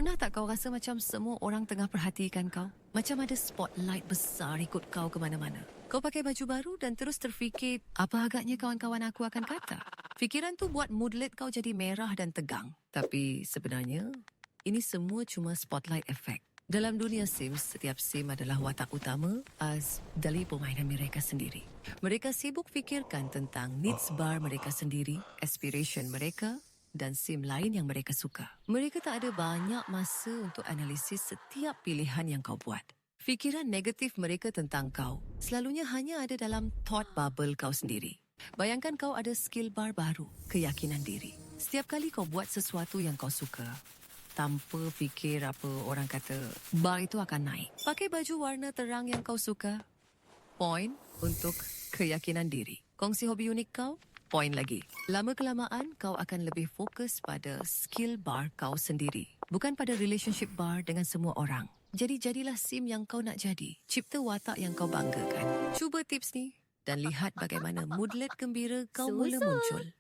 Pernah tak kau rasa macam semua orang tengah perhatikan kau? Macam ada spotlight besar ikut kau ke mana-mana. Kau pakai baju baru dan terus terfikir, apa agaknya kawan-kawan aku akan kata? Fikiran tu buat moodlet kau jadi merah dan tegang. Tapi sebenarnya, ini semua cuma spotlight effect. Dalam dunia Sims, setiap Sim adalah watak utama dari permainan mereka sendiri. Mereka sibuk fikirkan tentang needs bar mereka sendiri, aspiration mereka, dan sim lain yang mereka suka. Mereka tak ada banyak masa untuk analisis setiap pilihan yang kau buat. Fikiran negatif mereka tentang kau selalunya hanya ada dalam thought bubble kau sendiri. Bayangkan kau ada skill bar baru, keyakinan diri. Setiap kali kau buat sesuatu yang kau suka, tanpa fikir apa orang kata, bar itu akan naik. Pakai baju warna terang yang kau suka, point untuk keyakinan diri. Kongsi hobi unik kau, point lagi. Lama-kelamaan, kau akan lebih fokus pada skill bar kau sendiri. Bukan pada relationship bar dengan semua orang. Jadi, jadilah sim yang kau nak jadi. Cipta watak yang kau banggakan. Cuba tips ni dan lihat bagaimana moodlet gembira kau mula muncul.